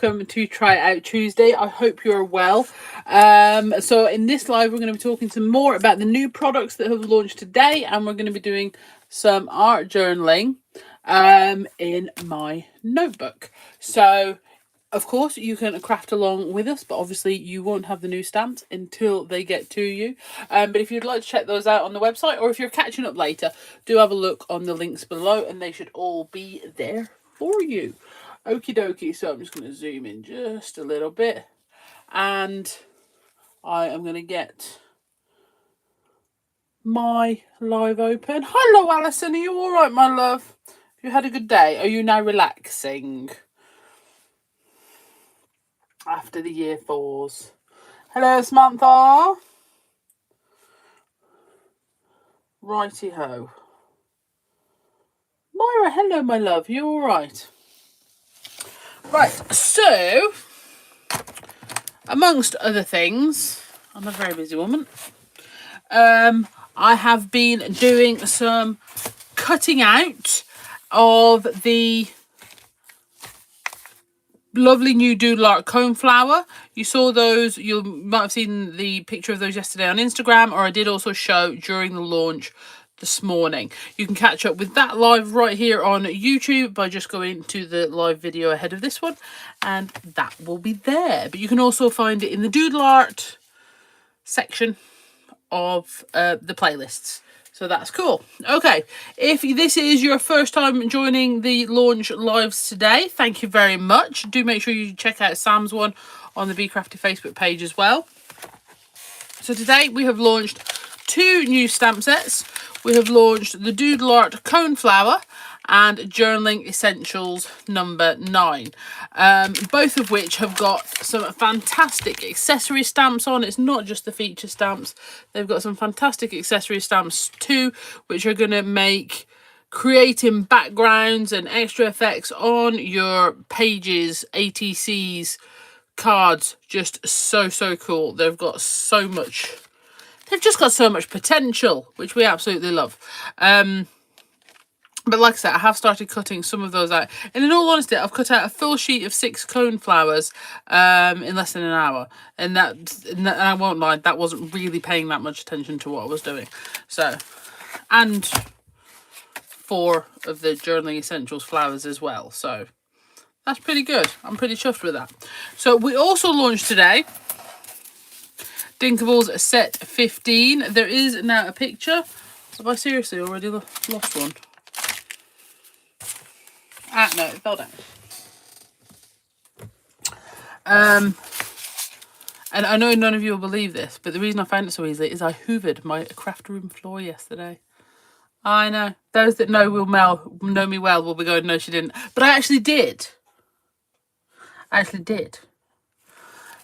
welcome to Try It Out Tuesday. I hope you're well. So in this live, we're going to be talking some more about the new products that have launched today, and we're going to be doing some art journaling in my notebook. So of course, you can craft along with us, but obviously you won't have the new stamps until they get to you. But if you'd like to check those out on the website, or if you're catching up later, do have a look on the links below, and they should all be there for you. Okie dokie, so I'm just going to zoom in just a little bit, and I am going to get my live open. Hello, Alison, are you all right, my love? Have you had a good day? Are you now relaxing after the year fours? Hello, Samantha. Righty ho. Myra, hello, my love. You all right? Right, so amongst other things, I'm a very busy woman. I have been doing some cutting out of the lovely new Doodle art cone flower. You saw those, you might have seen the picture of those yesterday on Instagram, or I did also show during the launch this morning. You can catch up with that live right here on YouTube by just going to the live video ahead of this one, and that will be there. But you can also find it in the Doodle art section of the playlists. So that's cool. Okay, if this is your first time joining the launch lives today, thank you very much. Do make sure you check out Sam's one on the Bee Crafty Facebook page as well. So today we have launched 2 new stamp sets. We have launched the Doodle art cone flower and Journaling Essentials number 9. Both of which have got some fantastic accessory stamps on. It's not just the feature stamps. They've got some fantastic accessory stamps too, which are going to make creating backgrounds and extra effects on your pages, ATCs, cards just so cool. They've got so much, they've just got so much potential, which we absolutely love. But like I said, I have started cutting some of those out. And in all honesty, I've cut out a full sheet of 6 cone flowers in less than an hour. And I won't lie, that wasn't really paying that much attention to what I was doing. So, and 4 of the Journaling Essentials flowers as well. So, that's pretty good. I'm pretty chuffed with that. So, we also launched today Dinkables set 15. There is now a picture. Have I seriously already lost one? Ah, no, it fell down. And I know none of you will believe this, but the reason I found it so easily is I hoovered my craft room floor yesterday. I know. Those that know me well will be going, no, she didn't. But I actually did.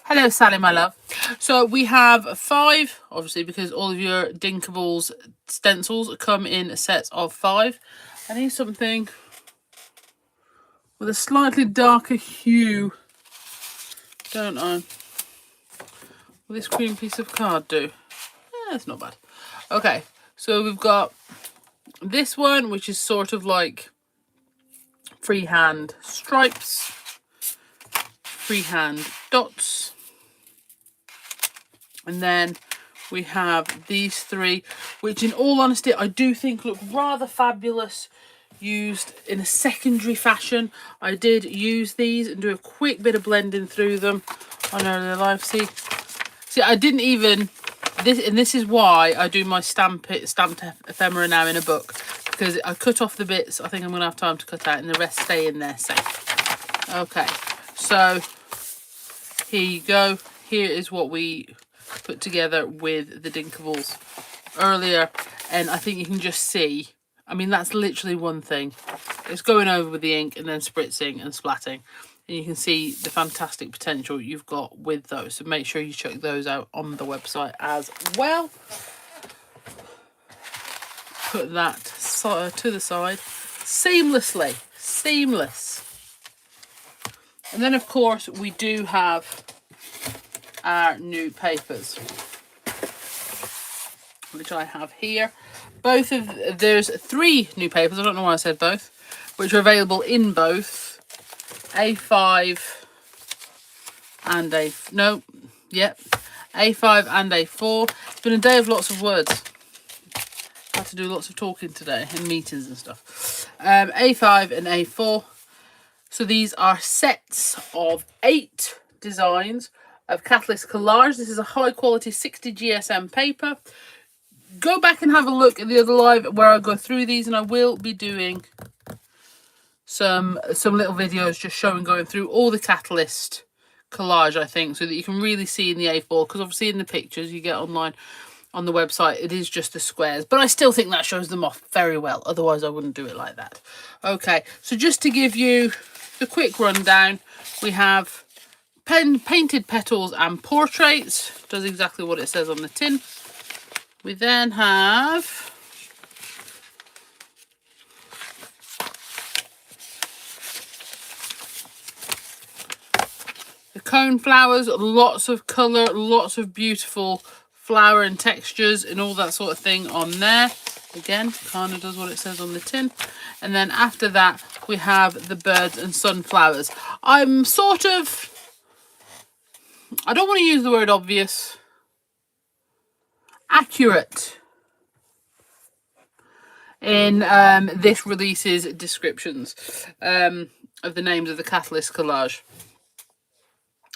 Hello, Sally, my love. So we have 5, obviously, because all of your Dinkables stencils come in sets of 5. I need something with a slightly darker hue, don't I? Will this cream piece of card do? Yeah, it's not bad. Okay, so we've got this one, which is sort of like freehand stripes, freehand dots, and then we have these 3, which in all honesty I do think look rather fabulous used in a secondary fashion. I did use these and do a quick bit of blending through them on earlier live. See, I didn't even this is why I do my stamped ephemera now in a book, because I cut off the bits I think I'm gonna have time to cut out, and the rest stay in there safe. Okay, so here you go. Here is what we put together with the Dinkables earlier, and I think you can just see, I mean, that's literally one thing. It's going over with the ink and then spritzing and splatting. And you can see the fantastic potential you've got with those. So make sure you check those out on the website as well. Put that to the side. Seamlessly. Seamless. And then, of course, we do have our new papers, which I have here. There's 3 new papers, I don't know why I said both, which are available in both A5 and A5 and A4. It's been a day of lots of words. Had to do lots of talking today in meetings and stuff. A5 and A4. So these are sets of 8 designs of Catalyst Collage. This is a high quality 60 GSM paper. Go back and have a look at the other live where I go through these, and I will be doing some little videos just showing, going through all the Catalyst Collage, I think, so that you can really see in the A4, because obviously in the pictures you get online on the website it is just the squares, but I still think that shows them off very well, otherwise I wouldn't do it like that. Okay, so just to give you the quick rundown, we have painted petals and portraits, does exactly what it says on the tin. We then have the cone flowers, lots of colour, lots of beautiful flower and textures and all that sort of thing on there. Again, kind of does what it says on the tin. And then after that, we have the birds and sunflowers. I'm sort of, I don't want to use the word obvious, accurate in this release's descriptions of the names of the Catalyst Collage.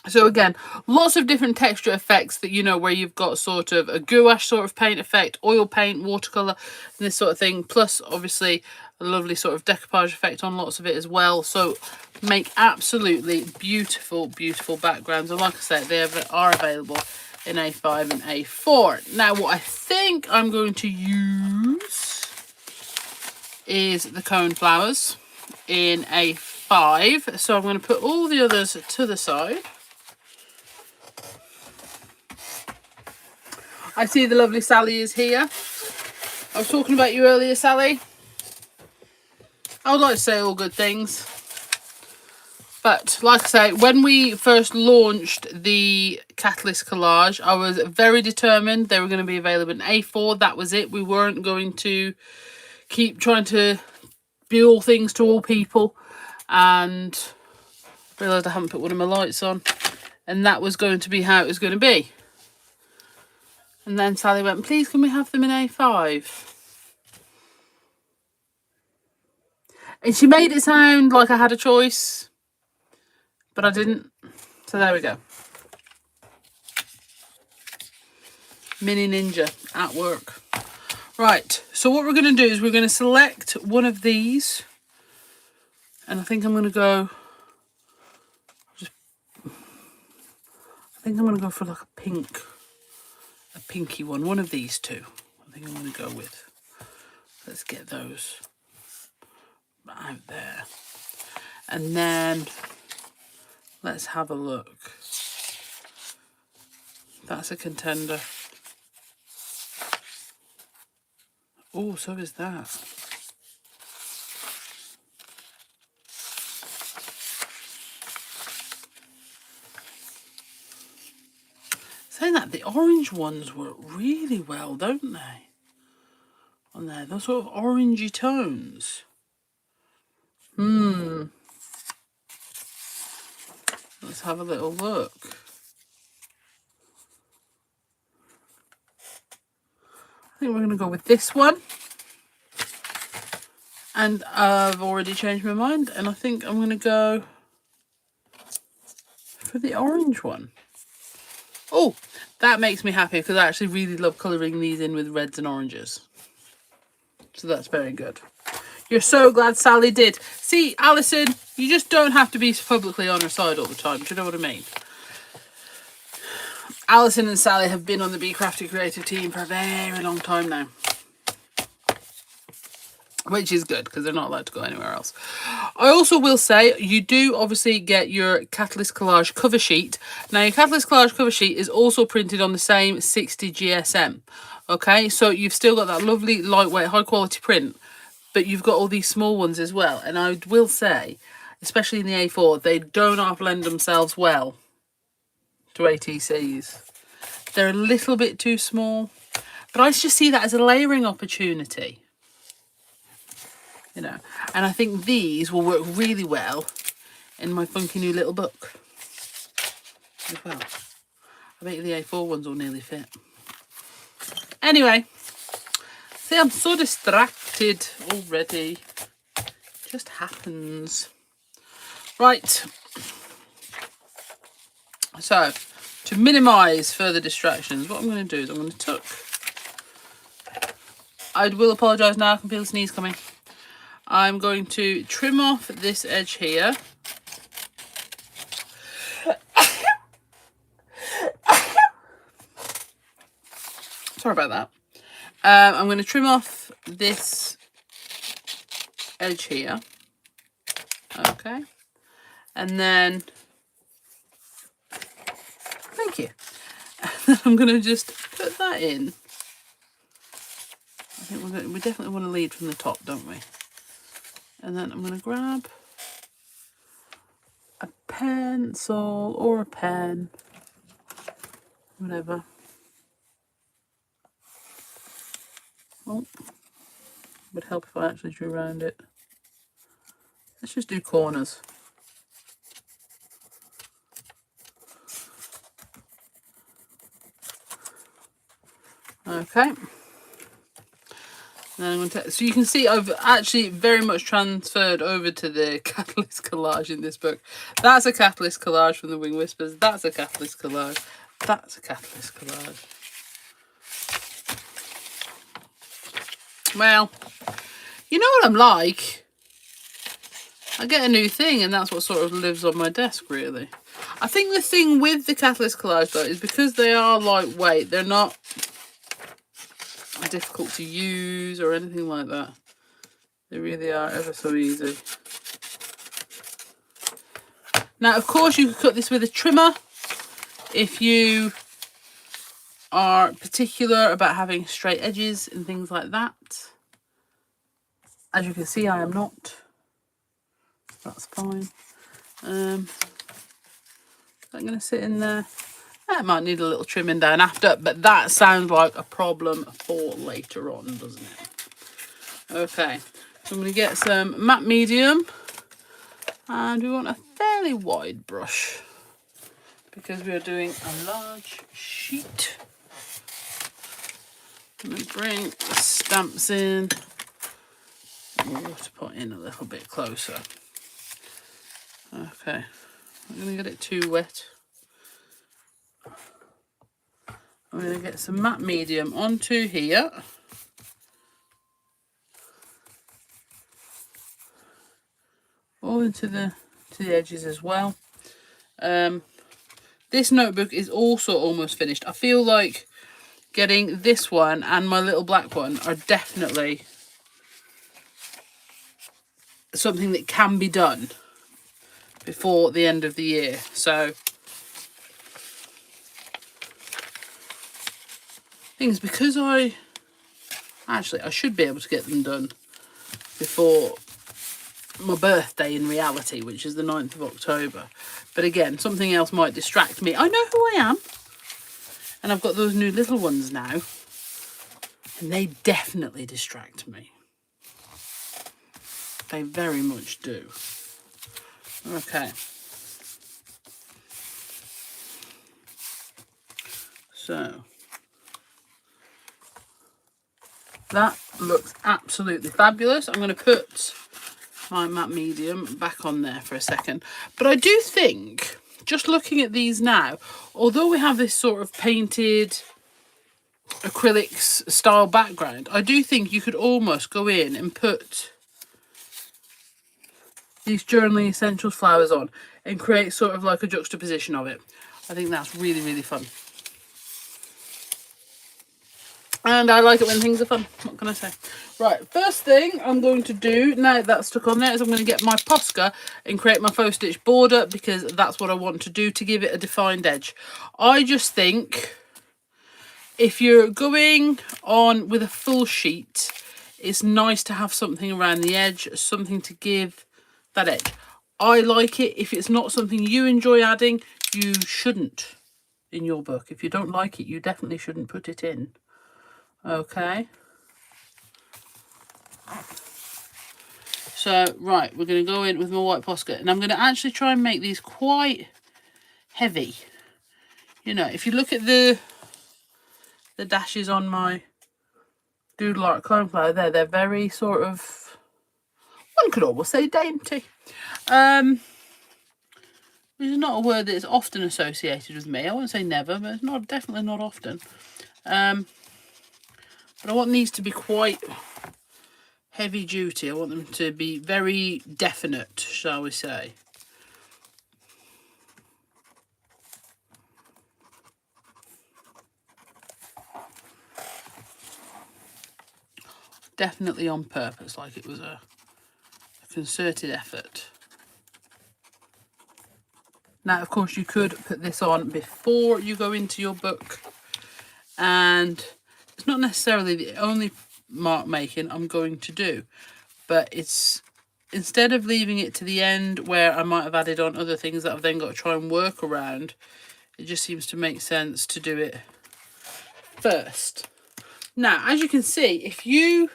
So again, lots of different texture effects that, you know, where you've got sort of a gouache sort of paint effect, oil paint, watercolour, and this sort of thing. Plus, obviously, a lovely sort of decoupage effect on lots of it as well. So make absolutely beautiful, beautiful backgrounds. And like I said, they are available in A5 and A4. Now, what I think I'm going to use is the cone flowers in A5. So I'm going to put all the others to the side. I see the lovely Sally is here. I was talking about you earlier, Sally. I would like to say all good things. But like I say, when we first launched the Catalyst Collage, I was very determined they were going to be available in A4. That was it. We weren't going to keep trying to be all things to all people. And I realised I haven't put one of my lights on. And that was going to be how it was going to be. And then Sally went, please can we have them in A5? And she made it sound like I had a choice, but I didn't. So there we go. Mini Ninja at work. Right, so what we're going to do is we're going to select one of these. And I think I'm going to go... I think I'm going to go for like a pink... a pinky one of these two. I think I'm going to go with. Let's get those out there. And then let's have a look. That's a contender. Oh, so is that. Saying that, the orange ones work really well, don't they? On there, those sort of orangey tones. Let's have a little look. I think we're going to go with this one. And I've already changed my mind, and I think I'm going to go for the orange one. Oh, that makes me happy because I actually really love colouring these in with reds and oranges. So that's very good. You're so glad Sally did. See, Alison, you just don't have to be publicly on her side all the time. Do you know what I mean? Alison and Sally have been on the Bee Crafty creative team for a very long time now. Which is good because they're not allowed to go anywhere else. I also will say you do obviously get your Catalyst Collage cover sheet. Now your Catalyst Collage cover sheet is also printed on the same 60 GSM. Okay, so you've still got that lovely lightweight high quality print, but you've got all these small ones as well. And I will say, especially in the A4, they do not lend themselves well to ATCs. They're a little bit too small, but I just see that as a layering opportunity. You know, and I think these will work really well in my funky new little book. as well. I bet the A4 ones will nearly fit. Anyway, see, I'm so distracted already. Just happens. Right. So, to minimise further distractions, what I'm going to do is I'm going to tuck. I will apologise now, I can feel the sneeze coming. I'm going to trim off this edge here. Sorry about that. I'm going to trim off this edge here. Okay. And then, thank you. I'm going to just put that in. I think we definitely want to lead from the top, don't we? And then I'm going to grab a pencil or a pen, whatever. Oh, would help if I actually drew around it. Let's just do corners. Okay. Then I'm going to so you can see I've actually very much transferred over to the Catalyst collage in this book. That's a Catalyst collage from the Wing Whispers. That's a Catalyst collage. That's a Catalyst collage. Well, you know what I'm like. I get a new thing and that's what sort of lives on my desk, really. I think the thing with the Catalyst collage, though, is because they are lightweight, they're not difficult to use or anything like that. They really are ever so easy. Now, of course, you could cut this with a trimmer if you are particular about having straight edges and things like that. As you can see, I am not. That's fine. I'm going to sit in there. That might need a little trimming down after, but that sounds like a problem for later on, doesn't it? Okay, so I'm going to get some matte medium, and we want a fairly wide brush because we are doing a large sheet. I'm going to bring the stamps in. We'll have to put in a little bit closer. Okay, I'm going to get it too wet. I'm going to get some matte medium onto here. All into the edges as well. This notebook is also almost finished. I feel like getting this one and my little black one are definitely something that can be done before the end of the year. So things, because I should be able to get them done before my birthday in reality, which is the 9th of October. But again, something else might distract me. I know who I am. And I've got those new little ones now. And they definitely distract me. They very much do. Okay. So that looks absolutely fabulous. I'm going to put my matte medium back on there for a second. But I do think, just looking at these now, although we have this sort of painted acrylics style background, I do think you could almost go in and put these Journaling Essentials flowers on and create sort of like a juxtaposition of it. I think that's really, really fun. And I like it when things are fun. What can I say? Right, first thing I'm going to do, now that's stuck on there, is I'm going to get my Posca and create my faux stitch border, because that's what I want to do to give it a defined edge. I just think if you're going on with a full sheet, it's nice to have something around the edge, something to give that edge. I like it. If it's not something you enjoy adding, you shouldn't in your book. If you don't like it, you definitely shouldn't put it in. Okay. So, right, we're going to go in with my white Posca. And I'm going to actually try and make these quite heavy. You know, if you look at the dashes on my Doodle Art Coneflower there, they're very sort of, one could almost say dainty. Which is not a word that is often associated with me. I won't say never, but it's not, definitely not often. But I want these to be quite heavy duty. I want them to be very definite, shall we say. Definitely on purpose, like it was a concerted effort. Now, of course, you could put this on before you go into your book, and it's not necessarily the only mark making I'm going to do, but it's, instead of leaving it to the end where I might have added on other things that I've then got to try and work around, it just seems to make sense to do it first. Now, as you can see, if you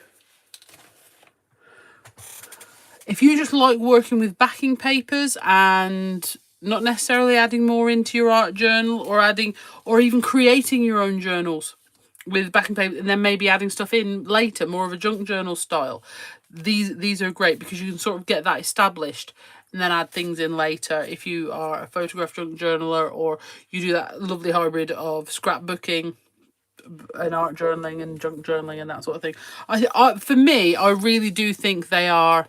just like working with backing papers and not necessarily adding more into your art journal, or even creating your own journals with backing paper and then maybe adding stuff in later, more of a junk journal style, these are great because you can sort of get that established and then add things in later if you are a photograph junk journaler, or you do that lovely hybrid of scrapbooking and art journaling and junk journaling and that sort of thing. For me, I really do think they are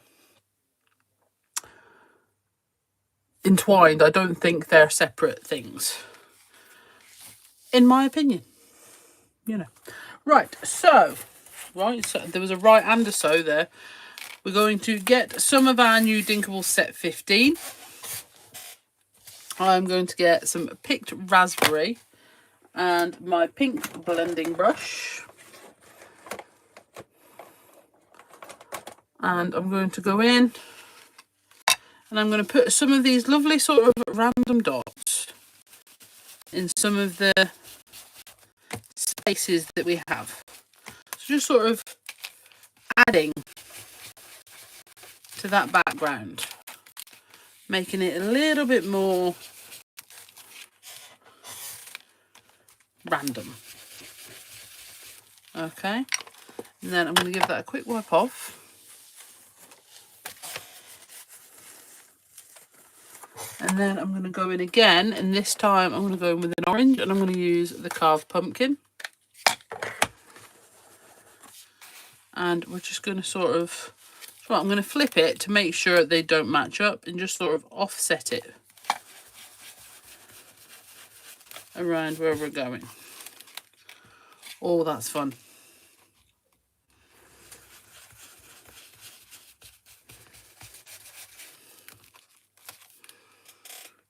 entwined. I don't think they're separate things, in my opinion. You know. Right, so there was a right and a so there. We're going to get some of our new Dinkables set 15. I'm going to get some picked raspberry and my pink blending brush. And I'm going to go in and I'm going to put some of these lovely sort of random dots in some of the spaces that we have. So just sort of adding to that background, making it a little bit more random. Okay, and then I'm going to give that a quick wipe off. And then I'm going to go in again, and this time I'm going to go in with an orange, and I'm going to use the carved pumpkin. And we're just going to sort of, I'm going to flip it to make sure they don't match up and just sort of offset it around where we're going. Oh, that's fun.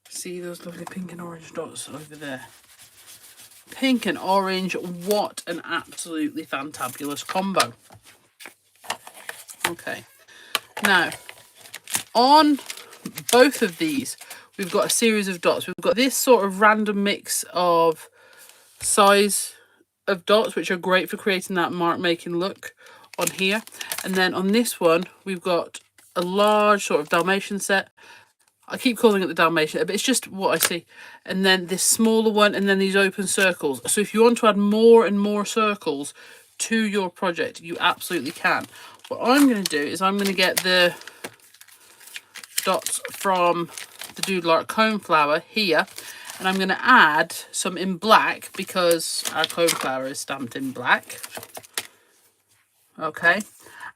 See those lovely pink and orange dots over there? Pink and orange, what an absolutely fantabulous combo. Okay, now on both of these we've got a series of dots. We've got this sort of random mix of size of dots, which are great for creating that mark making look on here. And then on this one we've got a large sort of Dalmatian set. I keep calling it the Dalmatian, but it's just what I see. And then this smaller one, and then these open circles. So if you want to add more and more circles to your project, you absolutely can. What I'm going to do is I'm going to get the dots from the Doodle Art Coneflower here, and I'm going to add some in black because our coneflower is stamped in black. Okay,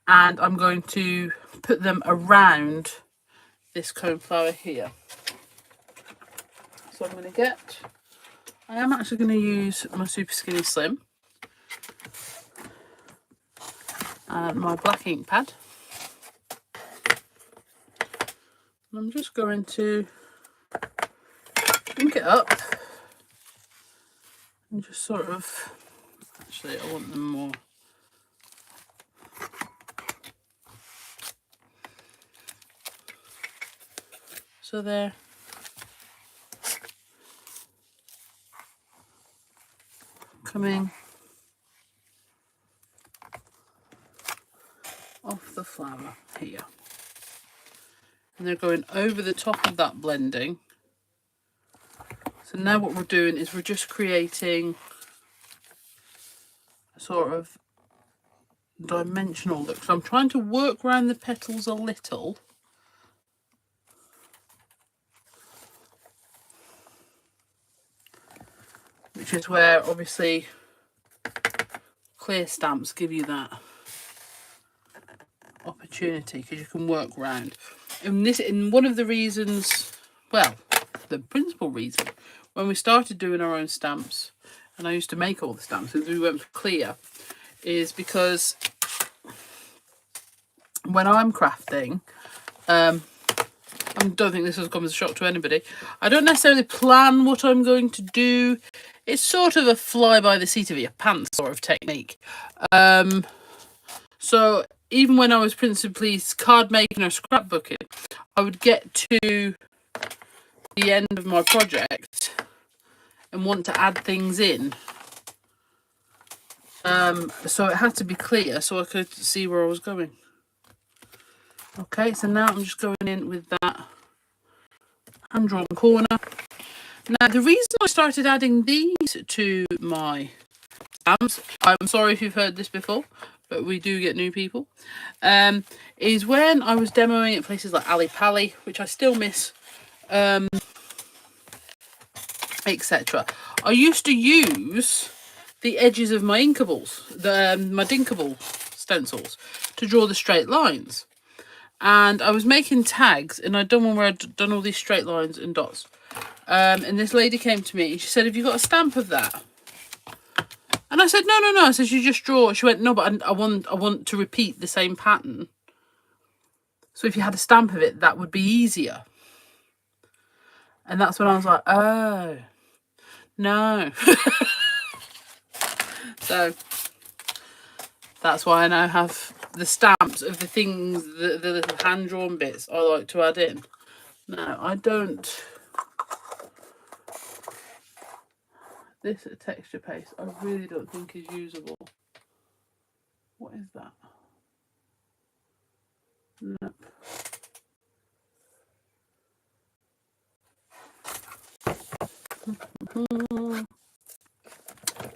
and I'm going to put them around this coneflower here. So I'm going to get, I am actually going to use my Super Skinny Slim and my black ink pad. And I'm just going to ink it up and just sort of, actually I want them more. So there. Coming off the flower here. And they're going over the top of that blending. So now what we're doing is we're just creating a sort of dimensional look. So I'm trying to work around the petals a little. Which is where obviously clear stamps give you that opportunity, because you can work around. And one of the reasons, well, the principal reason when we started doing our own stamps, and I used to make all the stamps as we went for clear, is because when I'm crafting, I don't think this has come as a shock to anybody, I don't necessarily plan what I'm going to do. It's sort of a fly by the seat of your pants sort of technique. So even when I was principally card making or scrapbooking, I would get to the end of my project and want to add things in. So it had to be clear so I could see where I was going. Okay, so now I'm just going in with that hand-drawn corner. Now, the reason I started adding these to my stamps, I'm sorry if you've heard this before, but we do get new people, is when I was demoing at places like Ali Pali, which I still miss, etc. I used to use the edges of my inkables, my Dinkable stencils, to draw the straight lines. And I was making tags, and I'd done one where I'd done all these straight lines and dots. And this lady came to me and she said, "Have you got a stamp of that?" And I said, no. I said, "You just draw." She went, "No, but I want to repeat the same pattern. So if you had a stamp of it, that would be easier." And that's when I was like, oh, no. So that's why I now have the stamps of the things, the little hand-drawn bits I like to add in. No, I don't. This texture paste, I really don't think is usable. What is that? Nope.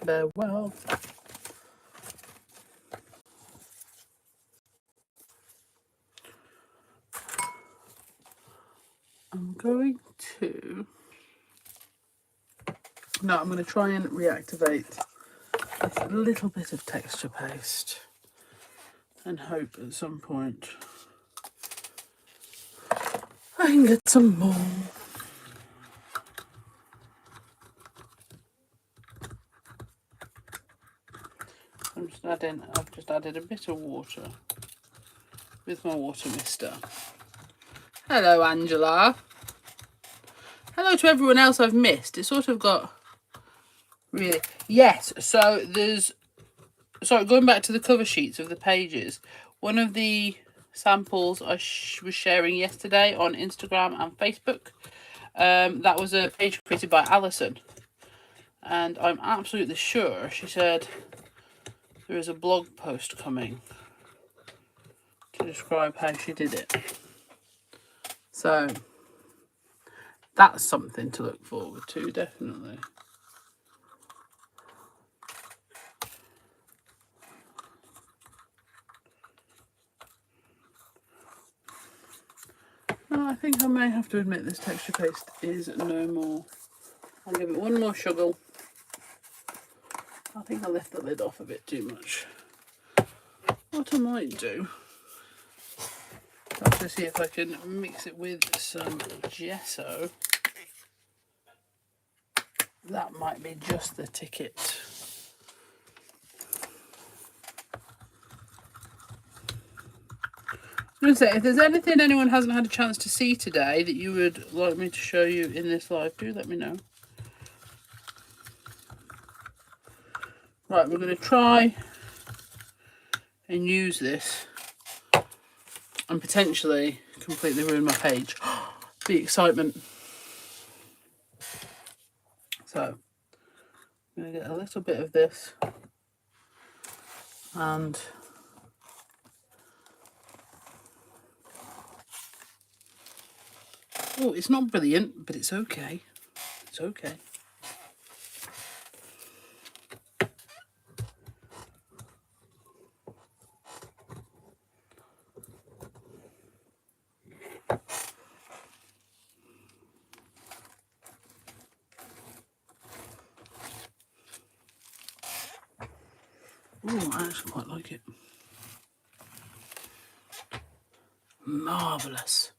Farewell. I'm going to... No, I'm going to try and reactivate this little bit of texture paste and hope at some point I can get some more. I've just added a bit of water with my water mister. Hello, Angela. Hello to everyone else I've missed. It sort of got really... Yes, so there's... Sorry, going back to the cover sheets of the pages, one of the samples I was sharing yesterday on Instagram and Facebook, that was a page created by Alison. And I'm absolutely sure she said there is a blog post coming to describe how she did it. So that's something to look forward to, definitely. No, I think I may have to admit this texture paste is no more. I'll give it one more shuggle. I think I left the lid off a bit too much. What I might do, I'll have to see if I can mix it with some gesso. That might be just the ticket. I'm going to say, if there's anything anyone hasn't had a chance to see today that you would like me to show you in this live, do let me know. Right, we're going to try and use this and potentially completely ruin my page. The excitement. So, I'm going to get a little bit of this and oh, it's not brilliant, but it's okay. It's It's okay. Oh, I actually quite like it. Marvellous.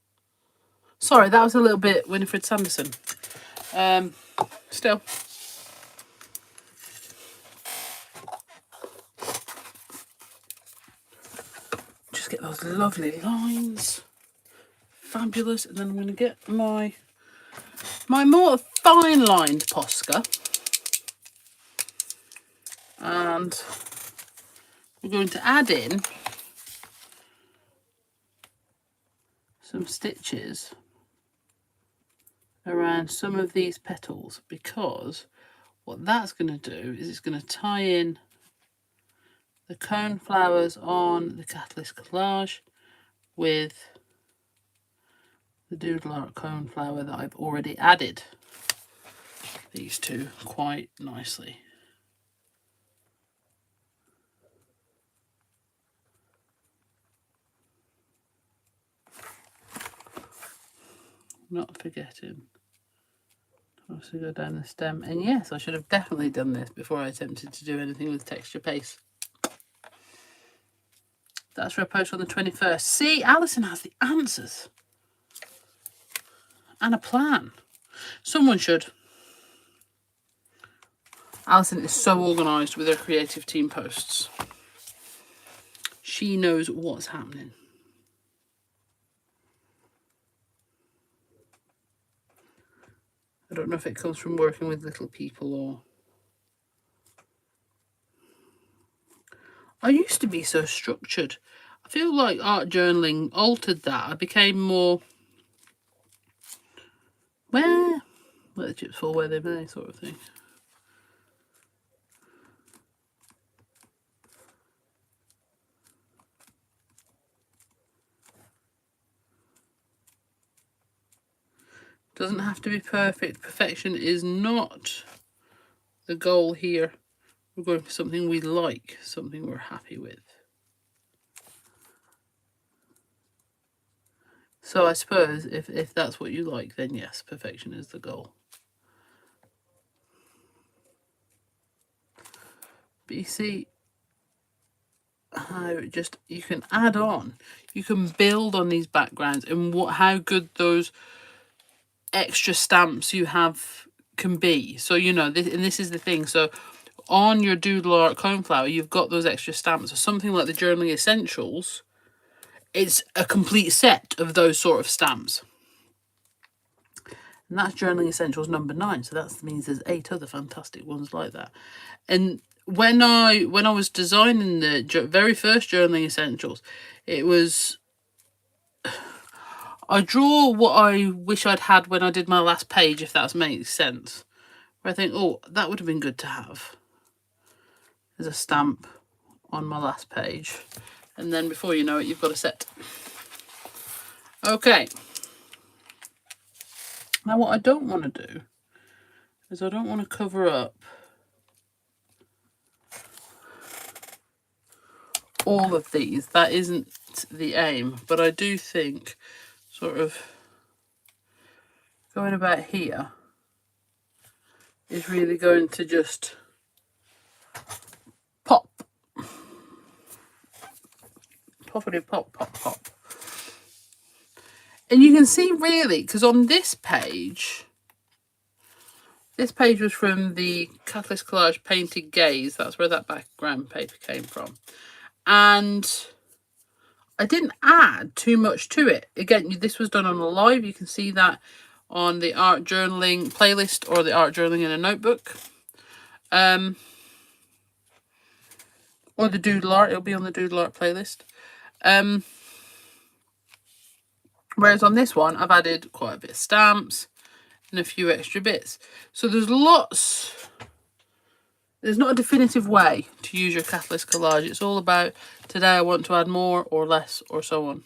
Sorry, that was a little bit Winifred Sanderson. Still. Just get those lovely lines. Fabulous. And then I'm going to get my more fine lined Posca. And we're going to add in some stitches around some of these petals, because what that's going to do is it's going to tie in the cone flowers on the Catalyst Collage with the Doodle Art cone flower that I've already added these two quite nicely. Not forgetting to also go down the stem. And yes, I should have definitely done this before I attempted to do anything with texture paste. That's for a post on the 21st. See, Alison has the answers and a plan. Someone should. Alison is so organised with her creative team posts. She knows what's happening. I don't know if it comes from working with little people or... I used to be so structured. I feel like art journaling altered that. I became more... Where? Let the chips fall where they may, sort of thing. Doesn't have to be perfect. Perfection is not the goal here. We're going for something we like, something we're happy with. So I suppose if that's what you like, then yes, perfection is the goal. But you see how just you can add on, you can build on these backgrounds, and how good those extra stamps you have can be. So you know this is the thing. So on your Doodle Art coneflower, you've got those extra stamps. So something like the Journaling Essentials, it's a complete set of those sort of stamps. And that's Journaling Essentials number 9. So that means there's 8 other fantastic ones like that. And when I was designing the very first Journaling Essentials, it was... I draw what I wish I'd had when I did my last page, if that makes sense. Where I think, oh, that would have been good to have as a stamp on my last page. And then before you know it, you've got a set. Okay. Now what I don't want to do is I don't want to cover up all of these. That isn't the aim. But I do think sort of going about here is really going to just pop. Poppity pop, pop, pop. And you can see really, because on this page was from the Catalyst Collage Painted Gaze. That's where that background paper came from. And I didn't add too much to it. Again, this was done on a live. You can see that on the art journaling playlist or the art journaling in a notebook. Or the Doodle Art. It'll be on the Doodle Art playlist. Whereas on this one, I've added quite a bit of stamps and a few extra bits. So there's lots. There's not a definitive way to use your Catalyst Collage. It's all about, today I want to add more or less or so on.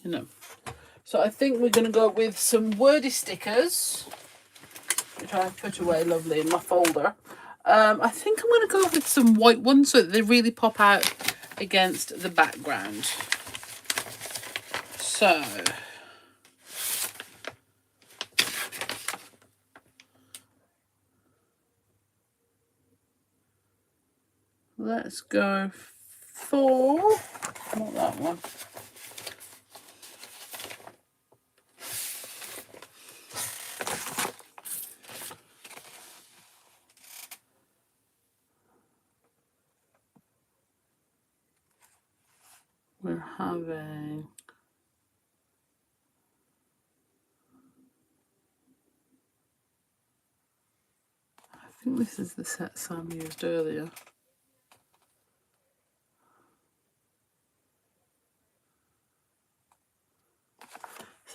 You know. So I think we're going to go with some Wordy stickers. which I put away lovely in my folder. I think I'm going to go with some white ones so that they really pop out against the background. So let's go for, not that one. We're having, I think this is the set Sam used earlier.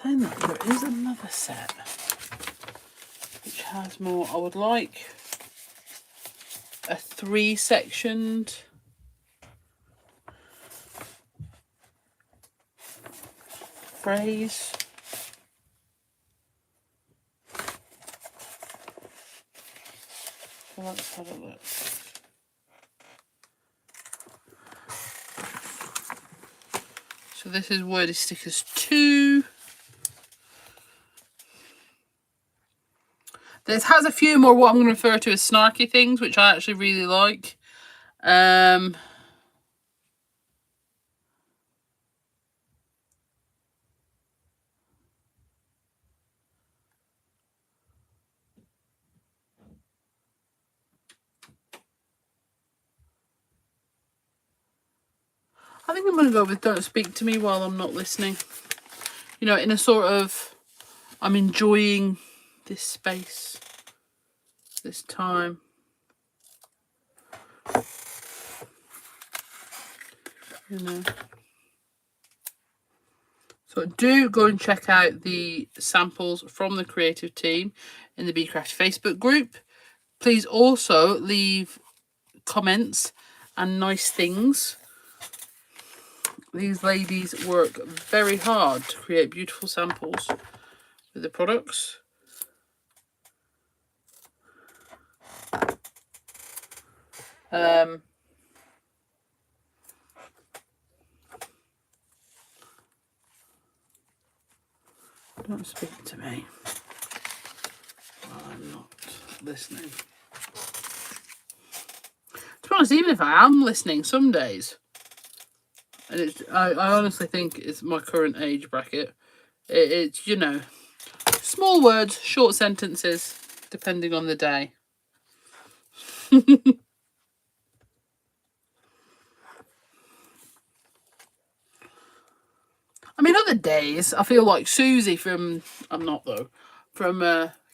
Saying that, there is another set which has more. I would like a 3-sectioned phrase. So let's have a look. So this is Wordy Stickers 2. This has a few more what I'm going to refer to as snarky things, which I actually really like. I think I'm going to go with Don't Speak to Me While I'm Not Listening. You know, in a sort of, I'm enjoying this space, this time. You know. So do go and check out the samples from the creative team in the Bee Crafty Facebook group. Please also leave comments and nice things. These ladies work very hard to create beautiful samples with the products. Don't speak to me while I'm not listening. To be honest, even if I am listening some days, and it's, I honestly think it's my current age bracket, it's, you know, small words, short sentences, depending on the day. I mean, other days, I feel like Susie from, I'm not though, from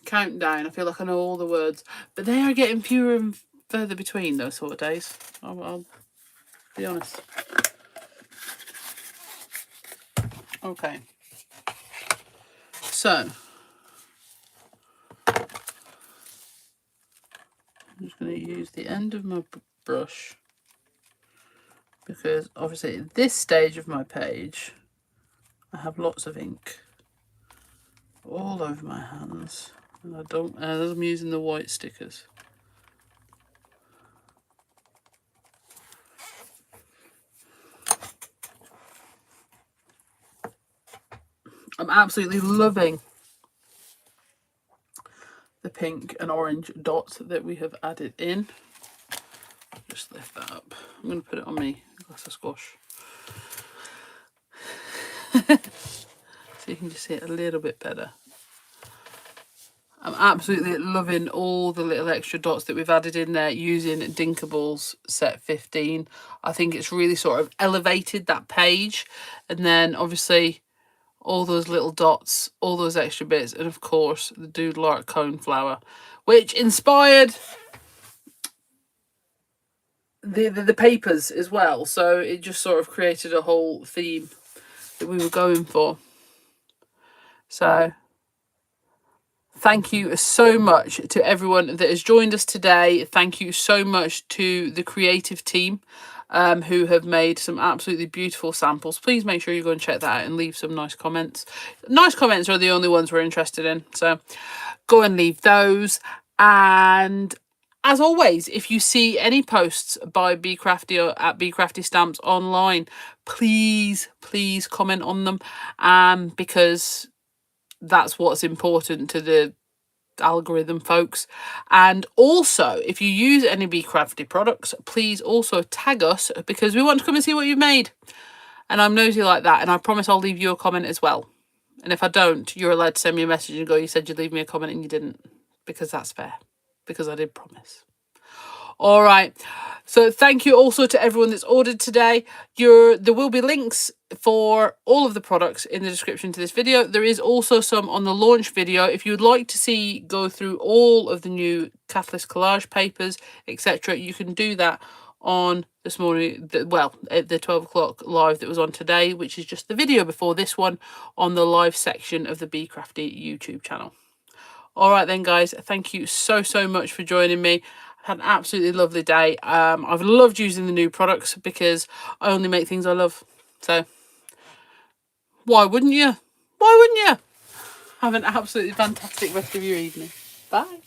Countdown, I feel like I know all the words, but they are getting fewer and further between those sort of days. I'll be honest. Okay. So, I'm just going to use the end of my brush because obviously at this stage of my page, I have lots of ink all over my hands, and I'm using the white stickers. I'm absolutely loving the pink and orange dots that we have added in. Just lift that up. I'm going to put it on my glass of squash. So you can just see it a little bit better. I'm absolutely loving all the little extra dots that we've added in there using Dinkables set 15. I think it's really sort of elevated that page. And then obviously all those little dots, all those extra bits, and of course the Doodle art coneflower, which inspired the papers as well. So it just sort of created a whole theme that we were going for. So thank you so much to everyone that has joined us today. Thank you so much to the creative team. who have made some absolutely beautiful samples. Please make sure you go and check that out and leave some nice comments. Nice comments are the only ones we're interested in, so go and leave those. And as always, if you see any posts by Bee Crafty or at Bee Crafty Stamps online, please comment on them, because that's what's important to the algorithm, folks. And also, if you use any Bee Crafty products, please also tag us, because we want to come and see what you've made. And I'm nosy like that, and I promise I'll leave you a comment as well. And if I don't, you're allowed to send me a message and go, you said you'd leave me a comment and you didn't, because that's fair, because I did promise. All right, so thank you also to everyone that's ordered today. There will be links for all of the products in the description to this video. There is also some on the launch video. If you would like to see go through all of the new Catalyst collage papers, etc., you can do that on this morning, well, at the 12 o'clock live that was on today, which is just the video before this one on the live section of the Bee Crafty YouTube channel. All right then, guys, thank you so much for joining me. I had an absolutely lovely day. I've loved using the new products because I only make things I love. So why wouldn't you? Why wouldn't you? Have an absolutely fantastic rest of your evening. Bye.